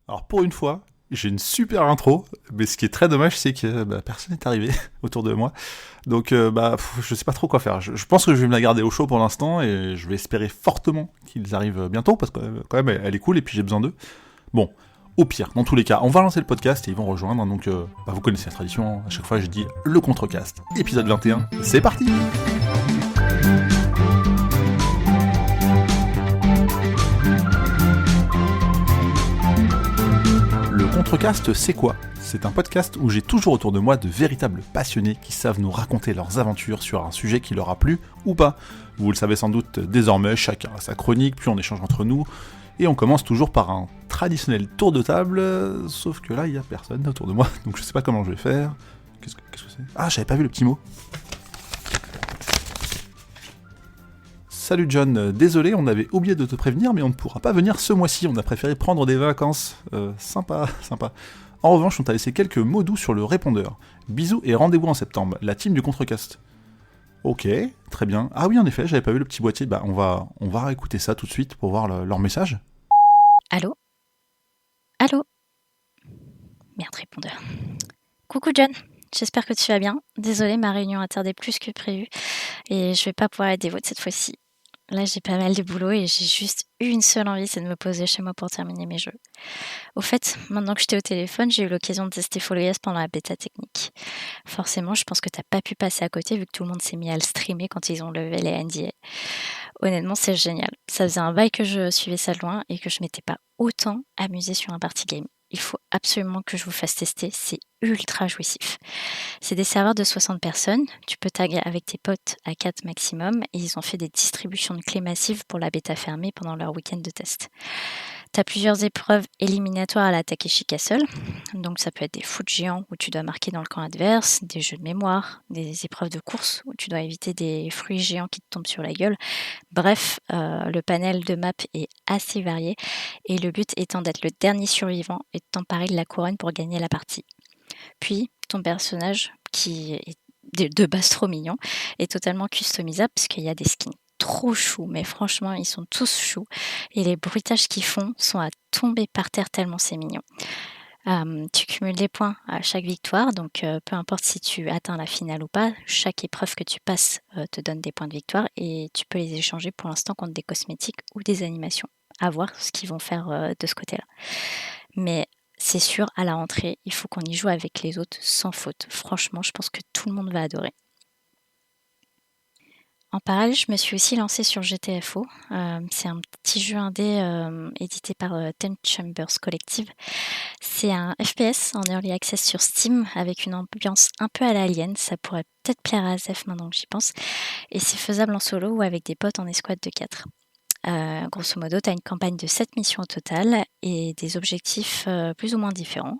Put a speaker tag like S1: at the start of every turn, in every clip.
S1: Alors pour une fois, j'ai une super intro, mais ce qui est très dommage, c'est que personne n'est arrivé autour de moi. Donc je sais pas trop quoi faire. Je pense que je vais me la garder au chaud pour l'instant et je vais espérer fortement qu'ils arrivent bientôt parce que quand même elle est cool et puis j'ai besoin d'eux. Bon, au pire, dans tous les cas, on va lancer le podcast et ils vont rejoindre. Donc vous connaissez la tradition, à chaque fois je dis le contrecast, épisode 21, c'est parti. Le Contrecast, c'est quoi? C'est un podcast où j'ai toujours autour de moi de véritables passionnés qui savent nous raconter leurs aventures sur un sujet qui leur a plu ou pas. Vous le savez sans doute désormais, chacun a sa chronique, puis on échange entre nous, et on commence toujours par un traditionnel tour de table, sauf que là, il y a personne autour de moi, donc je sais pas comment je vais faire. Qu'est-ce que c'est? Ah, j'avais pas vu le petit mot. Salut John, désolé, on avait oublié de te prévenir, mais on ne pourra pas venir ce mois-ci, on a préféré prendre des vacances. Sympa, sympa. En revanche, on t'a laissé quelques mots doux sur le répondeur. Bisous et rendez-vous en septembre, la team du Contrecast. Ok, très bien. Ah oui, en effet, j'avais pas vu le petit boîtier. Bah, on va écouter ça tout de suite pour voir leur message.
S2: Allô? Allô? Merde, répondeur. Coucou John, j'espère que tu vas bien. Désolée, ma réunion a tardé plus que prévu et je vais pas pouvoir être dévote cette fois-ci. Là, j'ai pas mal de boulot et j'ai juste une seule envie, c'est de me poser chez moi pour terminer mes jeux. Au fait, maintenant que j'étais au téléphone, j'ai eu l'occasion de tester Fall Guys pendant la bêta technique. Forcément, je pense que t'as pas pu passer à côté vu que tout le monde s'est mis à le streamer quand ils ont levé les NDA. Honnêtement, c'est génial. Ça faisait un bail que je suivais ça de loin et que je m'étais pas autant amusée sur un party game. Il faut absolument que je vous fasse tester, c'est ultra jouissif. C'est des serveurs de 60 personnes, tu peux taguer avec tes potes à 4 maximum et ils ont fait des distributions de clés massives pour la bêta fermée pendant leur week-end de test. Tu as plusieurs épreuves éliminatoires à la Takeshi Castle, donc ça peut être des foot géants où tu dois marquer dans le camp adverse, des jeux de mémoire, des épreuves de course où tu dois éviter des fruits géants qui te tombent sur la gueule. Bref, le panel de maps est assez varié et le but étant d'être le dernier survivant et de t'emparer de la couronne pour gagner la partie. Puis, ton personnage, qui est de base trop mignon, est totalement customisable parce qu'il y a des skins trop choux, mais franchement, ils sont tous choux. Et les bruitages qu'ils font sont à tomber par terre tellement c'est mignon. Tu cumules des points à chaque victoire, donc peu importe si tu atteins la finale ou pas, chaque épreuve que tu passes te donne des points de victoire et tu peux les échanger pour l'instant contre des cosmétiques ou des animations. À voir ce qu'ils vont faire de ce côté-là. Mais c'est sûr, à la rentrée, il faut qu'on y joue avec les autres sans faute. Franchement, je pense que tout le monde va adorer. En parallèle, je me suis aussi lancée sur GTFO. C'est un petit jeu indé édité par Ten Chambers Collective. C'est un FPS en early access sur Steam avec une ambiance un peu à l'Alien. Ça pourrait peut-être plaire à Zef maintenant que j'y pense. Et c'est faisable en solo ou avec des potes en escouade de 4. Grosso modo, tu as une campagne de 7 missions au total et des objectifs plus ou moins différents.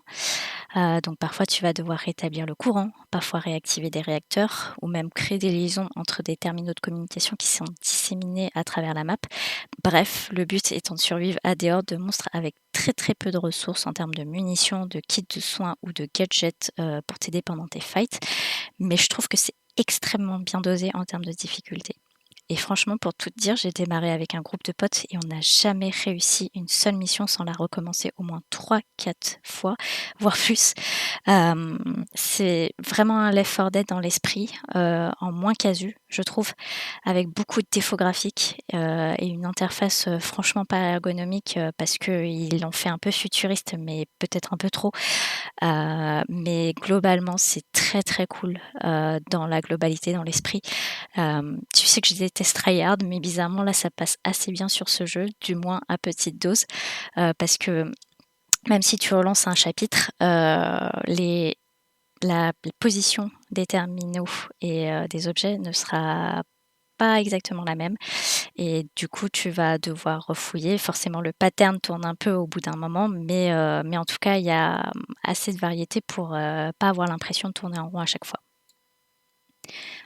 S2: Donc parfois, tu vas devoir rétablir le courant, parfois réactiver des réacteurs ou même créer des liaisons entre des terminaux de communication qui sont disséminés à travers la map. Bref, le but étant de survivre à des hordes de monstres avec très très peu de ressources en termes de munitions, de kits de soins ou de gadgets pour t'aider pendant tes fights. Mais je trouve que c'est extrêmement bien dosé en termes de difficulté. Et franchement, pour tout te dire, j'ai démarré avec un groupe de potes et on n'a jamais réussi une seule mission sans la recommencer au moins 3-4 fois, voire plus. C'est vraiment un Left 4 Dead dans l'esprit, en moins casu, je trouve, avec beaucoup de défauts graphiques et une interface franchement pas ergonomique parce qu'ils l'ont fait un peu futuriste, mais peut-être un peu trop. Mais globalement, c'est très très cool dans la globalité, dans l'esprit. Tu sais que je déteste tryhard, mais bizarrement là ça passe assez bien sur ce jeu, du moins à petite dose, parce que même si tu relances un chapitre, la position des terminaux et des objets ne sera pas exactement la même et du coup tu vas devoir refouiller. Forcément le pattern tourne un peu au bout d'un moment, mais en tout cas il y a assez de variété pour pas avoir l'impression de tourner en rond à chaque fois.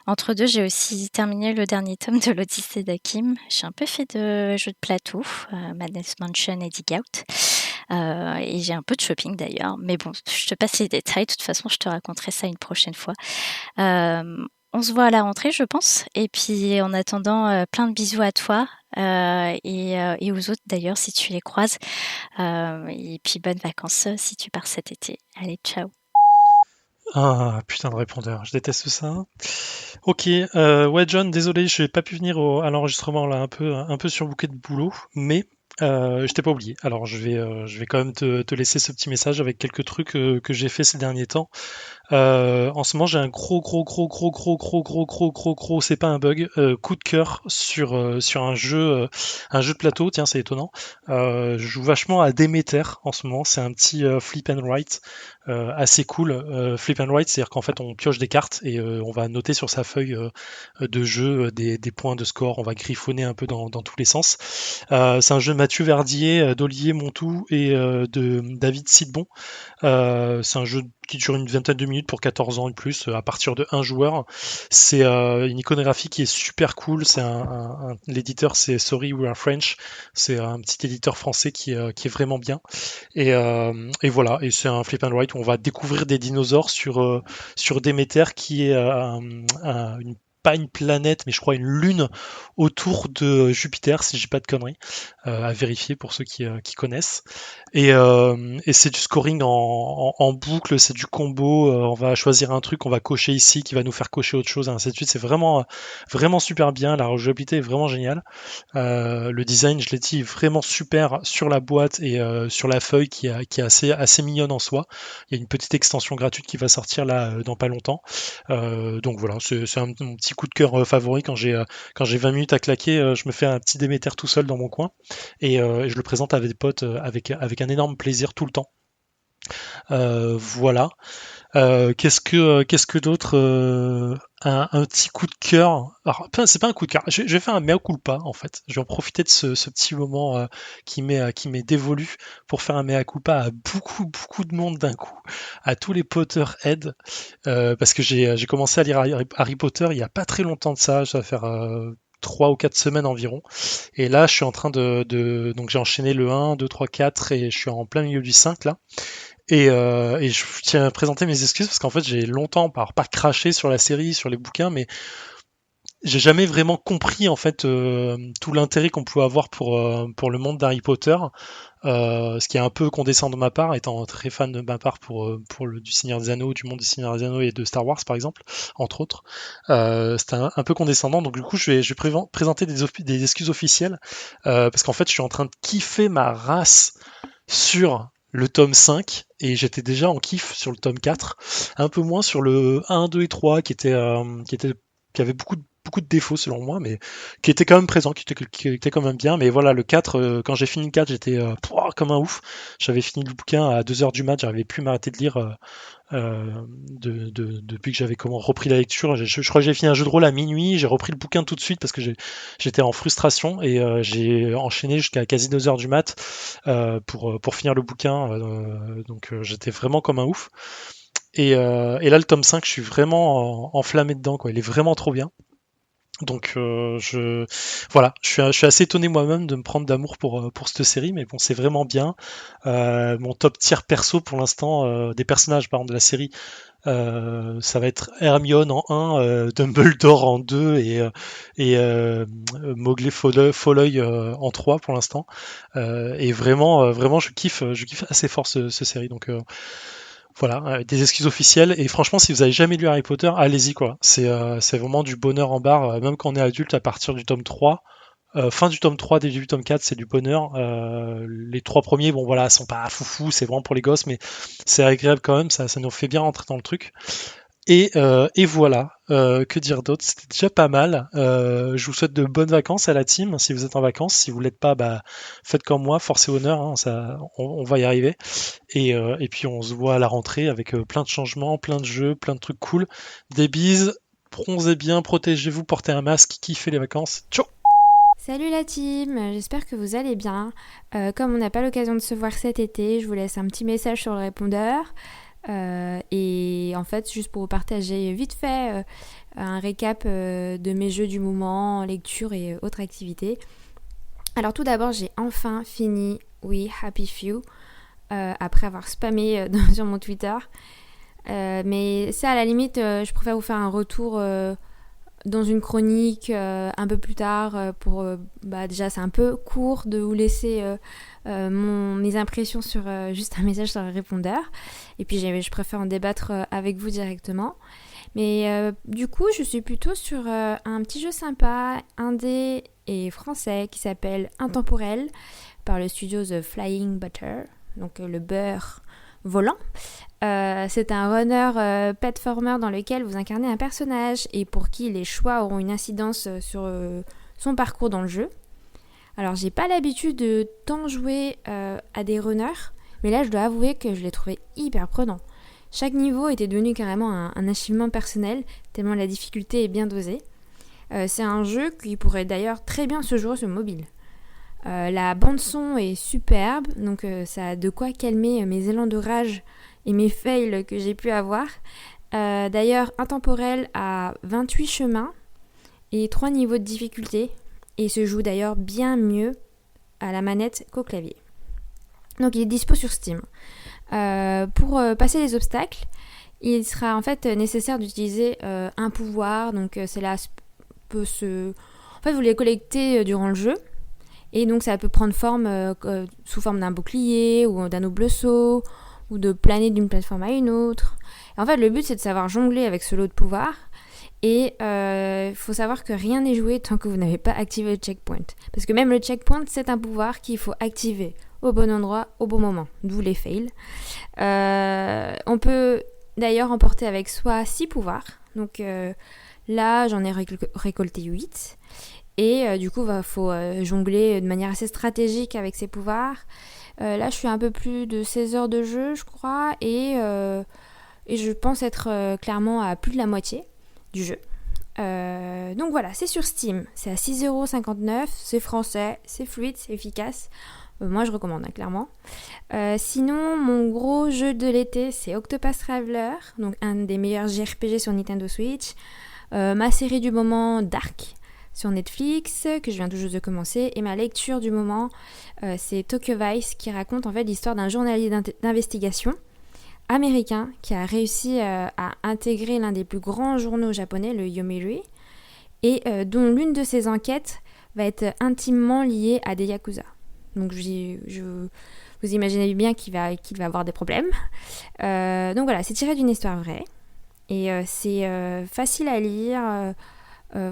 S2: Entre deux, j'ai aussi terminé le dernier tome de l'Odyssée d'Hakim. J'ai un peu fait de jeux de plateau, Madness Mansion et Dig Out. Et j'ai un peu de shopping d'ailleurs. Mais bon, je te passe les détails. De toute façon, je te raconterai ça une prochaine fois. Euh, on se voit à la rentrée, je pense. Et puis, en attendant, plein de bisous à toi et aux autres d'ailleurs, si tu les croises. Et puis, bonnes vacances si tu pars cet été. Allez, ciao.
S3: Ah, putain de répondeur, je déteste ça. Ok, ouais John, désolé, je n'ai pas pu venir à l'enregistrement là, un peu surbooké de boulot, mais je t'ai pas oublié. Alors je vais quand même te laisser ce petit message avec quelques trucs que j'ai fait ces derniers temps. En ce moment, j'ai un gros, c'est pas un bug, coup de cœur sur un jeu de plateau. Tiens, c'est étonnant. Je joue vachement à Demeter en ce moment. C'est un petit flip and write assez cool. Flip and write, c'est-à-dire qu'en fait, on pioche des cartes et on va noter sur sa feuille de jeu des points de score. On va griffonner un peu dans tous les sens. C'est un jeu de Mathieu Verdier, d'Olivier Montou et de David Sidbon. C'est un jeu qui dure une vingtaine de minutes pour 14 ans et plus, à partir de un joueur. C'est une iconographie qui est super cool. L'éditeur, c'est Sorry We Are French. C'est un petit éditeur français qui est vraiment bien. Et voilà, et c'est un flip and write où on va découvrir des dinosaures sur Déméter, qui est pas une planète, mais je crois une lune autour de Jupiter, si j'ai pas de conneries, à vérifier pour ceux qui connaissent. Et c'est du scoring en boucle, c'est du combo. On va choisir un truc, on va cocher ici, qui va nous faire cocher autre chose, et ainsi de suite. C'est vraiment super bien. La rejouabilité est vraiment géniale. Le design, je l'ai dit, est vraiment super sur la boîte et sur la feuille qui est assez mignonne en soi. Il y a une petite extension gratuite qui va sortir là dans pas longtemps. Donc voilà, c'est mon petit coup de cœur favori quand j'ai 20 minutes à claquer. Je me fais un petit Déméter tout seul dans mon coin et je le présente avec des potes avec un énorme plaisir tout le temps. Voilà. Qu'est-ce que d'autre un petit coup de cœur. Alors, c'est pas un coup de cœur. Je vais faire un mea culpa en fait. Je vais en profiter de ce petit moment qui m'est dévolu pour faire un mea culpa à beaucoup de monde d'un coup, à tous les Potterheads, parce que j'ai commencé à lire Harry Potter il y a pas très longtemps de ça. Ça va faire 3 ou 4 semaines environ. Et là, je suis en train donc j'ai enchaîné le 1, 2, 3, 4 et je suis en plein milieu du 5 là. Et je tiens à présenter mes excuses parce qu'en fait j'ai longtemps, pas craché sur la série, sur les bouquins, mais j'ai jamais vraiment compris en fait tout l'intérêt qu'on pouvait avoir pour le monde d'Harry Potter, ce qui est un peu condescendant de ma part, étant très fan de ma part du Seigneur des Anneaux, du monde du Seigneur des Anneaux et de Star Wars par exemple, entre autres. C'était un peu condescendant, donc du coup je vais présenter des excuses officielles, parce qu'en fait je suis en train de kiffer ma race sur le tome 5 et j'étais déjà en kiff sur le tome 4, un peu moins sur le 1, 2 et 3 qui avait beaucoup de défauts selon moi, mais qui était quand même présent, qui était quand même bien. Mais voilà, le 4, quand j'ai fini le 4, j'étais comme un ouf. J'avais fini le bouquin à 2 heures du mat, j'arrivais plus à m'arrêter de lire depuis que j'avais repris la lecture. Je crois que j'ai fini un jeu de rôle à minuit, j'ai repris le bouquin tout de suite parce que j'étais en frustration et j'ai enchaîné jusqu'à quasi 2 heures du mat pour finir le bouquin. Donc j'étais vraiment comme un ouf. Et là, le tome 5, je suis vraiment enflammé dedans, quoi. Il est vraiment trop bien. Donc voilà, je suis assez étonné moi-même de me prendre d'amour pour cette série, mais bon, c'est vraiment bien. Mon top tier perso pour l'instant, des personnages par exemple de la série, ça va être Hermione en 1, Dumbledore en 2 et Mowgli Folleuil en 3 pour l'instant. Et vraiment, je kiffe assez fort ce série. Donc voilà, des excuses officielles. Et franchement, si vous avez jamais lu Harry Potter, allez-y quoi. C'est vraiment du bonheur en barre, même quand on est adulte à partir du tome 3. Fin du tome 3, début du tome 4, c'est du bonheur. Les 3 premiers, bon voilà, sont pas foufou, c'est vraiment pour les gosses, mais c'est agréable quand même, ça nous fait bien rentrer dans le truc. Et voilà, que dire d'autre? C'était déjà pas mal. Je vous souhaite de bonnes vacances à la team, si vous êtes en vacances. Si vous l'êtes pas, bah, faites comme moi, force et honneur, hein, on va y arriver. Et puis on se voit à la rentrée avec plein de changements, plein de jeux, plein de trucs cool. Des bises, bronzez bien, protégez-vous, portez un masque, kiffez les vacances. Ciao!
S4: Salut la team, j'espère que vous allez bien. Comme on n'a pas l'occasion de se voir cet été, je vous laisse un petit message sur le répondeur. Et en fait, juste pour vous partager vite fait un récap de mes jeux du moment, lecture et autres activités. Alors tout d'abord, j'ai enfin fini We Happy Few après avoir spammé sur mon Twitter. Mais ça, à la limite, je préfère vous faire un retour dans une chronique un peu plus tard déjà c'est un peu court de vous laisser mes impressions sur juste un message sur le répondeur. Et puis je préfère en débattre avec vous directement. Mais du coup, je suis plutôt sur un petit jeu sympa, indé et français qui s'appelle Intemporel par le studio The Flying Butter, donc le beurre volant. C'est un runner platformer dans lequel vous incarnez un personnage et pour qui les choix auront une incidence sur son parcours dans le jeu. Alors, j'ai pas l'habitude de tant jouer à des runners, mais là, je dois avouer que je l'ai trouvé hyper prenant. Chaque niveau était devenu carrément un achievement personnel, tellement la difficulté est bien dosée. C'est un jeu qui pourrait d'ailleurs très bien se jouer sur mobile. La bande-son est superbe, donc ça a de quoi calmer mes élans de rage et mes fails que j'ai pu avoir. D'ailleurs, Intemporel a 28 chemins et 3 niveaux de difficulté, et se joue d'ailleurs bien mieux à la manette qu'au clavier. Donc il est dispo sur Steam. Pour passer les obstacles, il sera en fait nécessaire d'utiliser un pouvoir, donc cela peut se... En fait, vous les collectez durant le jeu, et donc ça peut prendre forme sous forme d'un bouclier, ou d'un double saut, ou de planer d'une plateforme à une autre. Et en fait, le but c'est de savoir jongler avec ce lot de pouvoirs, et faut savoir que rien n'est joué tant que vous n'avez pas activé le checkpoint. Parce que même le checkpoint, c'est un pouvoir qu'il faut activer au bon endroit, au bon moment, d'où les fails. On peut d'ailleurs emporter avec soi 6 pouvoirs. Donc là, j'en ai récolté 8. Et du coup, il faut jongler de manière assez stratégique avec ces pouvoirs. Là, je suis un peu plus de 16 heures de jeu, je crois. Et je pense être clairement à plus de la moitié du jeu. Donc voilà, c'est sur Steam. C'est à 6,59€. C'est français, c'est fluide, c'est efficace. Moi, je recommande, clairement. Sinon, mon gros jeu de l'été, c'est Octopath Traveler, donc un des meilleurs JRPG sur Nintendo Switch. Ma série du moment, Dark, sur Netflix, que je viens tout juste de commencer. Et ma lecture du moment, c'est Tokyo Vice, qui raconte en fait l'histoire d'un journaliste d'investigation américain qui a réussi à intégrer l'un des plus grands journaux japonais, le Yomiuri, et dont l'une de ses enquêtes va être intimement liée à des yakuza. Donc vous imaginez bien qu'il va avoir des problèmes. Donc voilà, c'est tiré d'une histoire vraie. Et c'est facile à lire.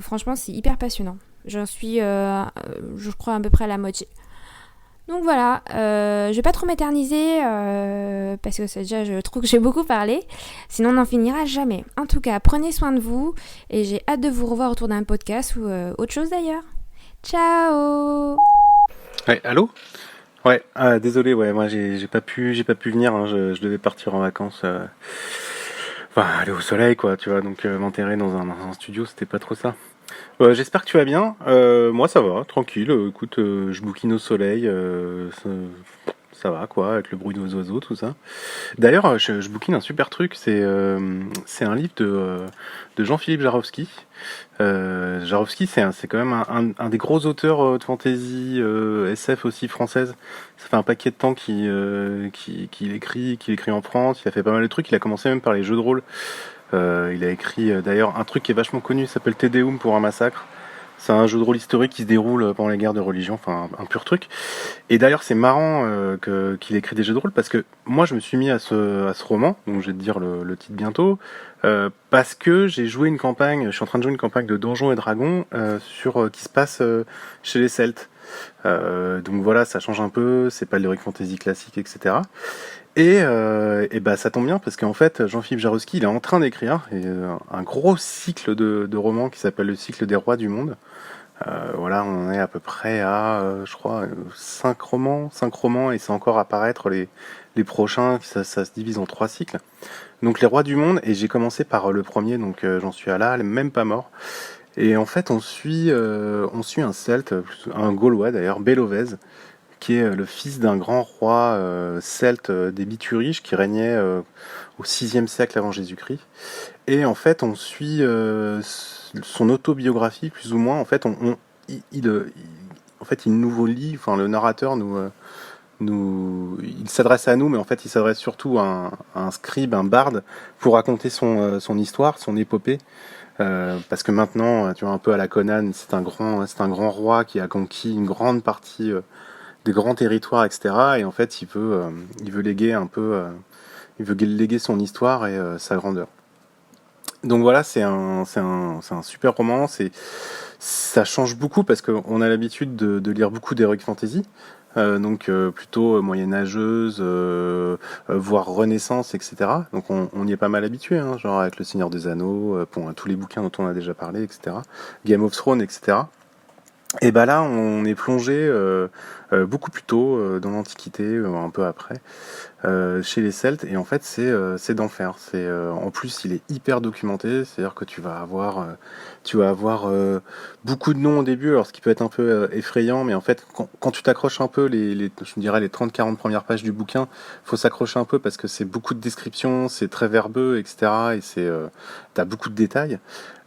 S4: Franchement, c'est hyper passionnant. J'en suis, je crois, à peu près à la moitié. Donc voilà, je vais pas trop m'éterniser parce que déjà, je trouve que j'ai beaucoup parlé. Sinon, on n'en finira jamais. En tout cas, prenez soin de vous. Et j'ai hâte de vous revoir autour d'un podcast ou autre chose d'ailleurs. Ciao!
S5: Ouais, allô? Ouais, désolé, ouais, moi j'ai pas pu venir, hein, je devais partir en vacances, enfin aller au soleil quoi, tu vois, donc m'enterrer dans un studio, c'était pas trop ça. J'espère que tu vas bien, moi ça va, tranquille, écoute, je bouquine au soleil, ça va quoi, avec le bruit des oiseaux, tout ça. D'ailleurs, je bouquine un super truc, c'est un livre de Jean-Philippe Jarowski. Jarowski, c'est quand même un des gros auteurs de fantasy SF aussi française. Ça fait un paquet de temps qu'il écrit en France. Il a fait pas mal de trucs. Il a commencé même par les jeux de rôle. Il a écrit d'ailleurs un truc qui est vachement connu, s'appelle Te Deum pour un massacre. C'est un jeu de rôle historique qui se déroule pendant les guerres de religion, enfin un pur truc. Et d'ailleurs c'est marrant qu'il écrit des jeux de rôle parce que moi je me suis mis à ce roman, donc je vais te dire le titre bientôt, parce que j'ai joué une campagne, je suis en train de jouer une campagne de Donjons et Dragons qui se passe chez les Celtes. Donc voilà, ça change un peu, c'est pas l'heroic fantasy classique, etc. Et bah ça tombe bien parce qu'en fait Jean-Philippe Jarowski il est en train d'écrire un gros cycle de romans qui s'appelle le cycle des rois du monde. Voilà, on est à peu près à je crois 5 romans et c'est encore à paraître les prochains, ça se divise en 3 cycles. Donc les rois du monde, et j'ai commencé par le premier, donc j'en suis à là, même pas mort. Et en fait on suit un celte, un gaulois d'ailleurs, Bélovèze, qui est le fils d'un grand roi celte des Bituriges qui régnait au 6e siècle avant Jésus-Christ. Et en fait, on suit son autobiographie, plus ou moins. En fait, il nous lit, enfin le narrateur il s'adresse à nous, mais en fait, il s'adresse surtout à un scribe, un barde, pour raconter son histoire, son épopée. Parce que maintenant, tu vois, un peu à la Conan, c'est un grand roi qui a conquis une grande partie des grands territoires, etc. Et en fait, il veut léguer un peu, il veut léguer son histoire et sa grandeur. Donc voilà, c'est un super roman. Ça change beaucoup parce qu'on a l'habitude de lire beaucoup d'heroic fantasy. Donc plutôt moyenâgeuse, voire Renaissance, etc. Donc on y est pas mal habitué, hein, genre avec Le Seigneur des Anneaux, tous les bouquins dont on a déjà parlé, etc. Game of Thrones, etc. Et bah là, on est plongé beaucoup plus tôt dans l'Antiquité, un peu après, chez les Celtes. Et en fait, c'est d'enfer. En plus, il est hyper documenté, c'est-à-dire que tu vas avoir beaucoup de noms au début, alors ce qui peut être un peu effrayant, mais en fait, quand tu t'accroches un peu, je dirais les 30-40 premières pages du bouquin, faut s'accrocher un peu parce que c'est beaucoup de descriptions, c'est très verbeux, etc. Et t'as beaucoup de détails.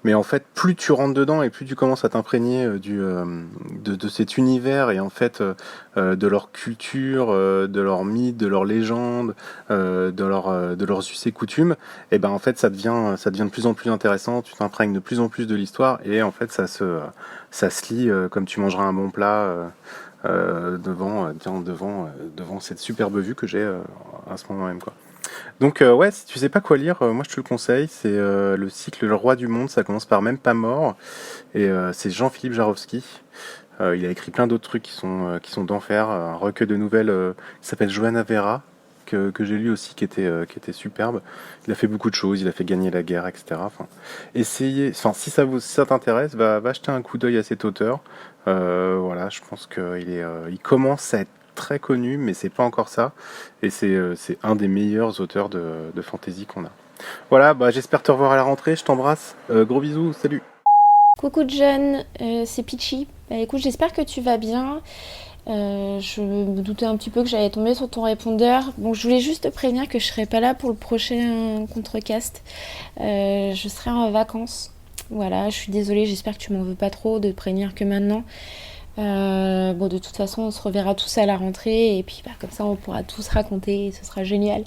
S5: Mais en fait, plus tu rentres dedans et plus tu commences à t'imprégner de cet univers et en fait de leur culture, de leurs mythes, de leurs légendes, de leurs us et coutumes, et ben en fait ça devient de plus en plus intéressant. Tu t'imprègnes de plus en plus de l'histoire et en fait ça se lit comme tu mangeras un bon plat devant cette superbe vue que j'ai à ce moment même, quoi. Donc ouais, si tu sais pas quoi lire, moi je te le conseille, c'est le cycle Le Roi du Monde, ça commence par Même pas mort, et c'est Jean-Philippe Jarowski. Il a écrit plein d'autres trucs qui sont d'enfer, un recueil de nouvelles qui s'appelle Johanna Vera, que j'ai lu aussi, qui était superbe. Il a fait beaucoup de choses, il a fait gagner la guerre, etc. Enfin, si ça t'intéresse, va jeter un coup d'œil à cet auteur. Voilà, je pense il commence à être très connu, mais c'est pas encore ça. Et c'est un des meilleurs auteurs de fantasy qu'on a. Voilà, j'espère te revoir à la rentrée, je t'embrasse. Gros bisous, salut.
S6: Coucou John, c'est Peachy. Écoute, j'espère que tu vas bien. Je me doutais un petit peu que j'allais tomber sur ton répondeur. Bon, je voulais juste te prévenir que je serai pas là pour le prochain Contrecast. Je serai en vacances. Voilà, je suis désolée, j'espère que tu m'en veux pas trop de te prévenir que maintenant. Bon, de toute façon, on se reverra tous à la rentrée et puis comme ça, on pourra tous raconter et ce sera génial.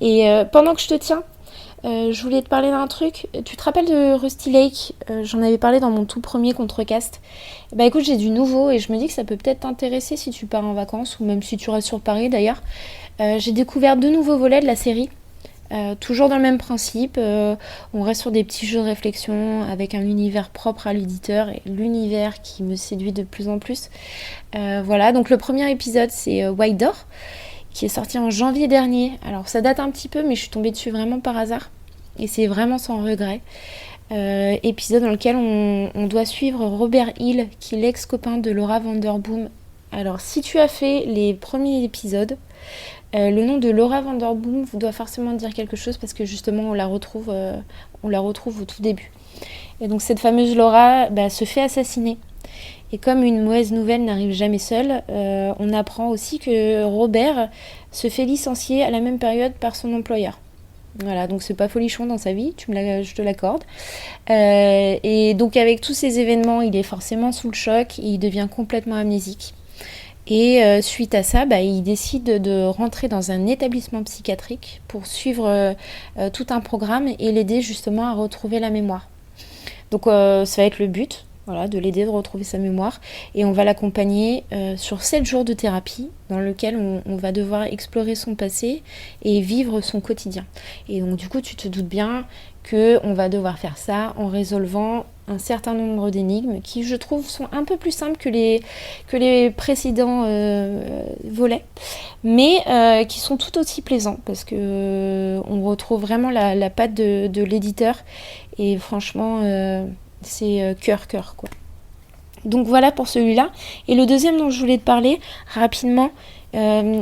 S6: Et pendant que je te tiens, je voulais te parler d'un truc. Tu te rappelles de Rusty Lake? J'en avais parlé dans mon tout premier Contrecast. Écoute, j'ai du nouveau et je me dis que ça peut peut-être t'intéresser si tu pars en vacances ou même si tu restes sur Paris d'ailleurs. J'ai découvert 2 nouveaux volets de la série. Toujours dans le même principe, on reste sur des petits jeux de réflexion avec un univers propre à l'éditeur et l'univers qui me séduit de plus en plus. Voilà, donc le premier épisode c'est White Door, qui est sorti en janvier dernier. Alors ça date un petit peu, mais je suis tombée dessus vraiment par hasard et c'est vraiment sans regret. Épisode dans lequel on doit suivre Robert Hill, qui est l'ex-copain de Laura Vanderboom. Alors si tu as fait les premiers épisodes, le nom de Laura Vanderboom doit forcément dire quelque chose parce que justement on la retrouve au tout début. Et donc cette fameuse Laura se fait assassiner. Et comme une mauvaise nouvelle n'arrive jamais seule, on apprend aussi que Robert se fait licencier à la même période par son employeur. Voilà, donc c'est pas folichon dans sa vie, je te l'accorde. Et donc avec tous ces événements, il est forcément sous le choc, et il devient complètement amnésique. Et suite à ça, il décide de rentrer dans un établissement psychiatrique pour suivre tout un programme et l'aider justement à retrouver la mémoire. Donc ça va être le but, voilà, de l'aider de retrouver sa mémoire. Et on va l'accompagner sur 7 jours de thérapie dans lequel on va devoir explorer son passé et vivre son quotidien. Et donc du coup, tu te doutes bien qu'on va devoir faire ça en résolvant un certain nombre d'énigmes qui, je trouve, sont un peu plus simples que les précédents volets, mais qui sont tout aussi plaisants parce que on retrouve vraiment la patte de l'éditeur et franchement, c'est cœur quoi. Donc voilà pour celui-là. Et le deuxième dont je voulais te parler rapidement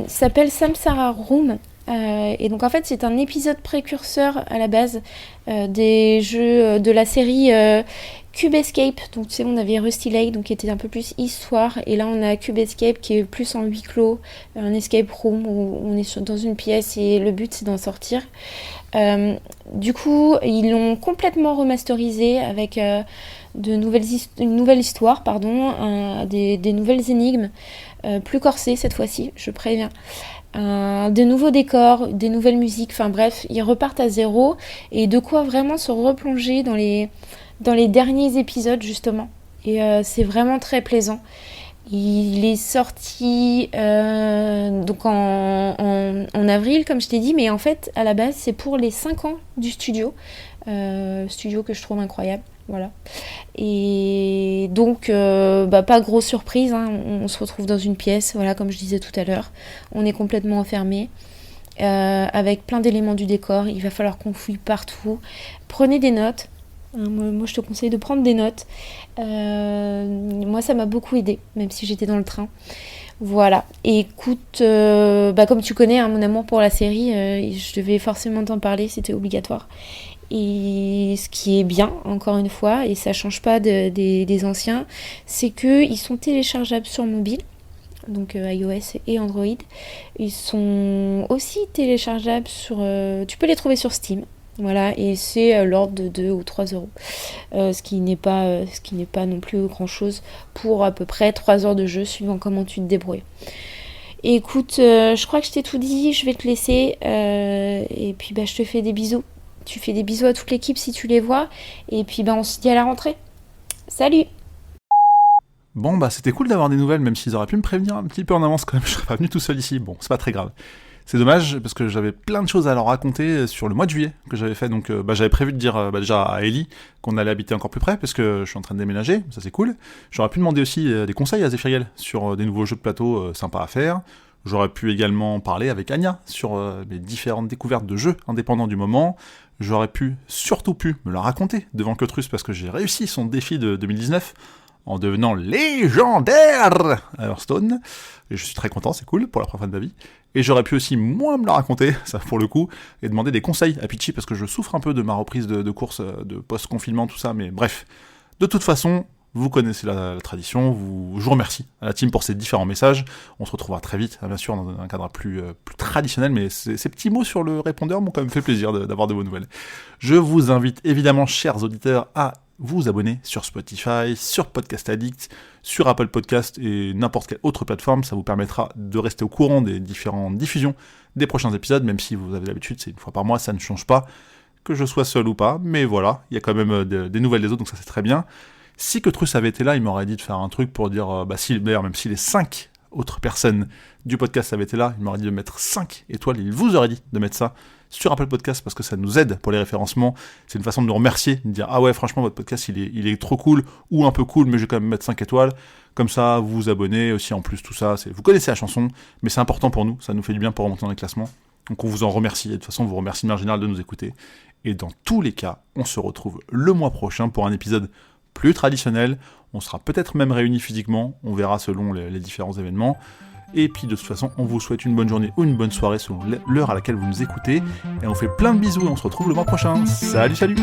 S6: s'appelle Samsara Room. Et donc en fait c'est un épisode précurseur à la base des jeux de la série Cube Escape. Donc tu sais, on avait Rusty Lake donc qui était un peu plus histoire, et là on a Cube Escape qui est plus en huis clos, un escape room où on est dans une pièce et le but c'est d'en sortir. Du coup ils l'ont complètement remasterisé avec une nouvelle histoire, des nouvelles énigmes, plus corsées cette fois-ci, je préviens. Des nouveaux décors, des nouvelles musiques, enfin bref, ils repartent à zéro et de quoi vraiment se replonger dans dans les derniers épisodes justement. Et c'est vraiment très plaisant. Il est sorti donc en avril, comme je t'ai dit, mais en fait, à la base, c'est pour les 5 ans du studio. Studio que je trouve incroyable. Voilà. Et donc, pas grosse surprise, hein. On se retrouve dans une pièce, voilà, comme je disais tout à l'heure. On est complètement enfermé. Avec plein d'éléments du décor. Il va falloir qu'on fouille partout. Prenez des notes. Moi, je te conseille de prendre des notes. Moi, ça m'a beaucoup aidé, même si j'étais dans le train. Voilà. Et écoute, comme tu connais, hein, mon amour pour la série, je devais forcément t'en parler, c'était obligatoire. Et ce qui est bien, encore une fois, et ça change pas des anciens, c'est qu'ils sont téléchargeables sur mobile. Donc iOS et Android. Ils sont aussi téléchargeables sur... tu peux les trouver sur Steam. Voilà, et c'est l'ordre de 2 ou 3 euros. Ce qui n'est pas non plus grand chose pour à peu près 3 heures de jeu, suivant comment tu te débrouilles. Et écoute, je crois que je t'ai tout dit, je vais te laisser. Et puis je te fais des bisous. Tu fais des bisous à toute l'équipe si tu les vois. Et puis on se dit à la rentrée. Salut!
S1: Bon, c'était cool d'avoir des nouvelles, même s'ils auraient pu me prévenir un petit peu en avance quand même, je serais pas venu tout seul ici. Bon, c'est pas très grave. C'est dommage, parce que j'avais plein de choses à leur raconter sur le mois de juillet que j'avais fait, donc j'avais prévu de dire déjà à Ellie qu'on allait habiter encore plus près, parce que je suis en train de déménager, ça c'est cool. J'aurais pu demander aussi des conseils à Zéphiriel sur des nouveaux jeux de plateau sympas à faire. J'aurais pu également parler avec Anya sur mes différentes découvertes de jeux indépendants du moment. J'aurais surtout pu me la raconter devant Cotrus, parce que j'ai réussi son défi de 2019, en devenant légendaire à Hearthstone. Et je suis très content, c'est cool, pour la première fois de ma vie. Et j'aurais pu aussi, moi, me la raconter, ça pour le coup, et demander des conseils à Pitchy, parce que je souffre un peu de ma reprise de course, de post-confinement, tout ça, mais bref. De toute façon, vous connaissez la tradition, je vous remercie à la team pour ces différents messages. On se retrouvera très vite, bien sûr, dans un cadre plus traditionnel, mais ces petits mots sur le répondeur m'ont quand même fait plaisir d'avoir de vos nouvelles. Je vous invite évidemment, chers auditeurs, à vous abonner sur Spotify, sur Podcast Addict, sur Apple Podcast et n'importe quelle autre plateforme. Ça vous permettra de rester au courant des différentes diffusions des prochains épisodes, même si vous avez l'habitude, c'est une fois par mois, ça ne change pas, que je sois seul ou pas, mais voilà, il y a quand même des nouvelles des autres, donc ça c'est très bien. Si Cotrus avait été là, il m'aurait dit de faire un truc pour dire, d'ailleurs même si les 5 autres personnes du podcast avaient été là, il m'aurait dit de mettre 5 étoiles, il vous aurait dit de mettre ça sur Apple Podcast, parce que ça nous aide pour les référencements. C'est une façon de nous remercier, de dire « Ah ouais, franchement, votre podcast, il est trop cool, ou un peu cool, mais je vais quand même mettre 5 étoiles. » Comme ça, vous vous abonnez aussi, en plus, tout ça. Vous connaissez la chanson, mais c'est important pour nous, ça nous fait du bien pour remonter dans les classements. Donc on vous en remercie, et de toute façon, on vous remercie de manière générale de nous écouter. Et dans tous les cas, on se retrouve le mois prochain pour un épisode plus traditionnel. On sera peut-être même réunis physiquement, on verra selon les différents événements. Et puis de toute façon, on vous souhaite une bonne journée ou une bonne soirée selon l'heure à laquelle vous nous écoutez. Et on fait plein de bisous et on se retrouve le mois prochain. Salut, salut!